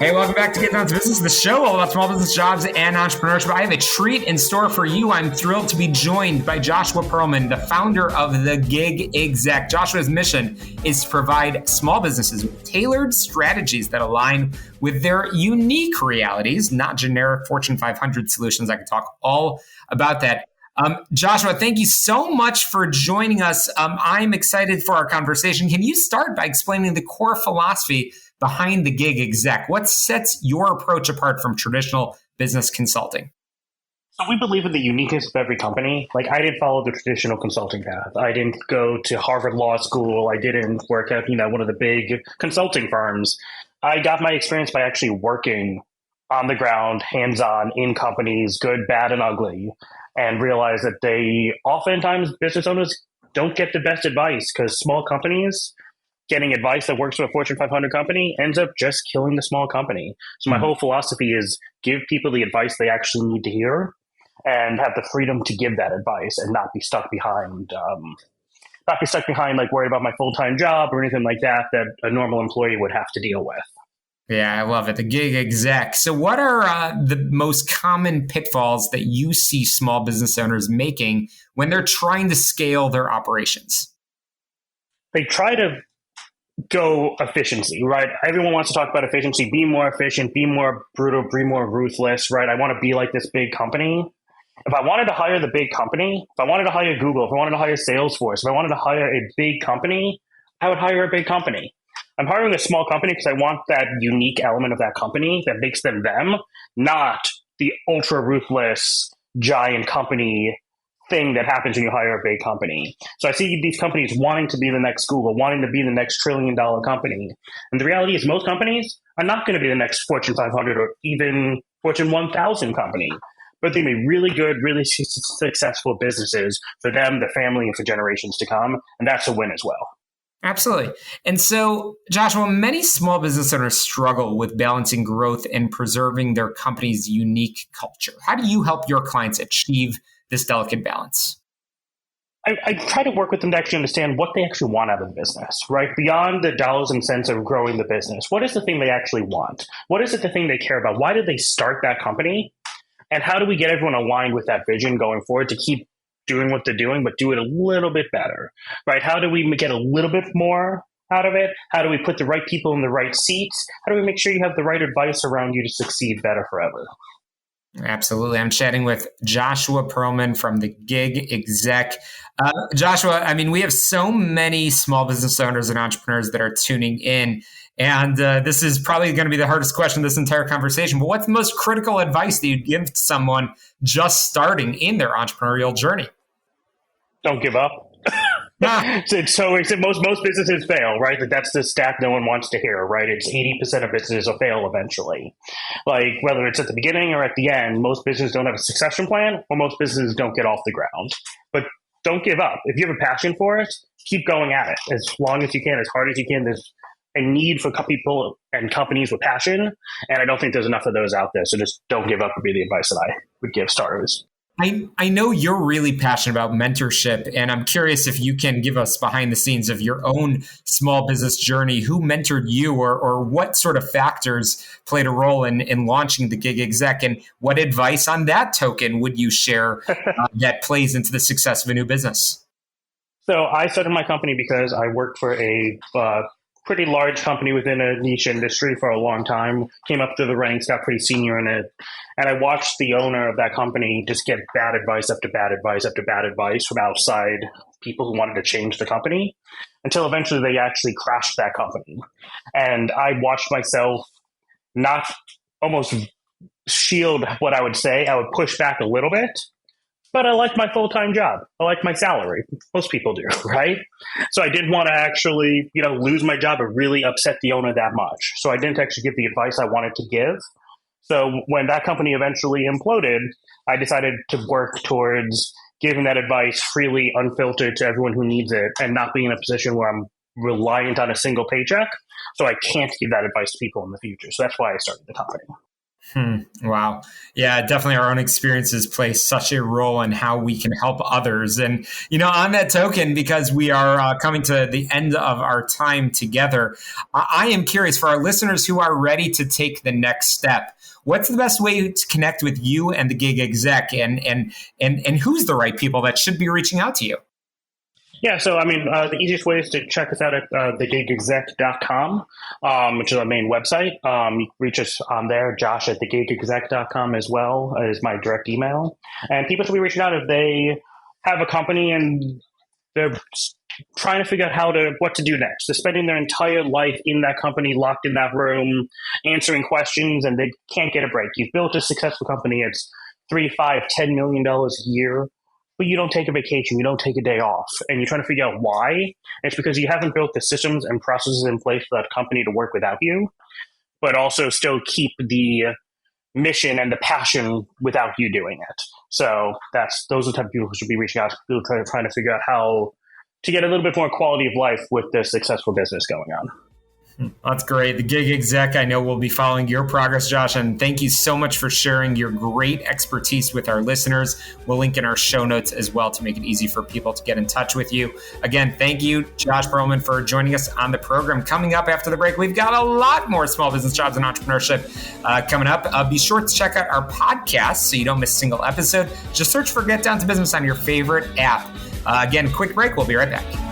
Hey, welcome back to Get Down to Business, the show all about small business jobs and entrepreneurship. I have a treat in store for you. I'm thrilled to be joined by Joshua Perlman, the founder of The Gig Exec. Joshua's mission is to provide small businesses with tailored strategies that align with their unique realities, not generic Fortune 500 solutions. I could talk all about that. Joshua, thank you so much for joining us. I'm excited for our conversation. Can you start by explaining the core philosophy behind the Gig Exec? What sets your approach apart from traditional business consulting? So we believe in the uniqueness of every company. Like, I didn't follow the traditional consulting path. I didn't go to Harvard Law School. I didn't work at, one of the big consulting firms. I got my experience by actually working on the ground, hands-on, in companies, good, bad, and ugly, and realized that oftentimes business owners don't get the best advice because small companies getting advice that works for a Fortune 500 company ends up just killing the small company. So my whole philosophy is give people the advice they actually need to hear and have the freedom to give that advice and not be stuck behind, like worried about my full-time job or anything like that a normal employee would have to deal with. Yeah, I love it. The Gig Exec. So what are the most common pitfalls that you see small business owners making when they're trying to scale their operations? They try to go efficiency, right? Everyone wants to talk about efficiency, be more efficient, be more brutal, be more ruthless, right? I want to be like this big company. If I wanted to hire the big company, if I wanted to hire Google, if I wanted to hire Salesforce, if I wanted to hire a big company, I would hire a big company. I'm hiring a small company because I want that unique element of that company that makes them them, not the ultra ruthless giant company thing that happens when you hire a big company. So I see these companies wanting to be the next Google, wanting to be the next $1 trillion company. And the reality is most companies are not going to be the next Fortune 500 or even Fortune 1000 company, but they may be really good, really successful businesses for them, their family, and for generations to come. And that's a win as well. Absolutely. And so, Joshua, many small business owners struggle with balancing growth and preserving their company's unique culture. How do you help your clients achieve this delicate balance? I try to work with them to actually understand what they actually want out of the business, right? Beyond the dollars and cents of growing the business, what is the thing they actually want? What is it the thing they care about? Why did they start that company? And how do we get everyone aligned with that vision going forward to keep doing what they're doing, but do it a little bit better, right? How do we get a little bit more out of it? How do we put the right people in the right seats? How do we make sure you have the right advice around you to succeed better forever? Absolutely. I'm chatting with Joshua Perlman from the Gig Exec. Joshua, I mean, we have so many small business owners and entrepreneurs that are tuning in. And this is probably going to be the hardest question of this entire conversation. But what's the most critical advice that you'd give to someone just starting in their entrepreneurial journey? Don't give up. So most businesses fail, right? That's the stat no one wants to hear, right? It's 80% of businesses will fail eventually. Like whether it's at the beginning or at the end, most businesses don't have a succession plan or most businesses don't get off the ground. But don't give up. If you have a passion for it, keep going at it as long as you can, as hard as you can. There's a need for people and companies with passion, and I don't think there's enough of those out there. So just don't give up would be the advice that I would give starters. I know you're really passionate about mentorship, and I'm curious if you can give us behind the scenes of your own small business journey. Who mentored you, or what sort of factors played a role in launching the Gig Exec, and what advice on that token would you share that plays into the success of a new business? So I started my company because I worked for a pretty large company within a niche industry for a long time, came up through the ranks, got pretty senior in it. And I watched the owner of that company just get bad advice after bad advice after bad advice from outside people who wanted to change the company until eventually they actually crashed that company. And I watched myself not almost shield what I would say. I would push back a little bit. But I like my full-time job. I like my salary. Most people do, right? So I didn't want to actually, lose my job or really upset the owner that much. So I didn't actually give the advice I wanted to give. So when that company eventually imploded, I decided to work towards giving that advice freely, unfiltered to everyone who needs it and not being in a position where I'm reliant on a single paycheck. So I can't give that advice to people in the future. So that's why I started the company. Wow. Yeah, definitely our own experiences play such a role in how we can help others. And, on that token, because we are coming to the end of our time together, I am curious for our listeners who are ready to take the next step. What's the best way to connect with you and the gig exec, and who's the right people that should be reaching out to you? Yeah, so the easiest way is to check us out at thegigexec.com, which is our main website. You can reach us on there. Josh at thegigexec.com as well is my direct email. And people should be reaching out if they have a company and they're trying to figure out what to do next. They're spending their entire life in that company, locked in that room, answering questions, and they can't get a break. You've built a successful company. It's $3, $5, $10 million a year. But you don't take a vacation, you don't take a day off, and you're trying to figure out why. It's because you haven't built the systems and processes in place for that company to work without you, but also still keep the mission and the passion without you doing it. So those are the type of people who should be reaching out to people trying to figure out how to get a little bit more quality of life with this successful business going on. That's great. The Gig Exec, I know, will be following your progress, Josh, and thank you so much for sharing your great expertise with our listeners. We'll link in our show notes as well to make it easy for people to get in touch with you. Again, thank you, Josh Perlman, for joining us on the program. Coming up after the break, we've got a lot more small business jobs and entrepreneurship coming up. Be sure to check out our podcast so you don't miss a single episode. Just search for Get Down to Business on your favorite app. Again, quick break. We'll be right back.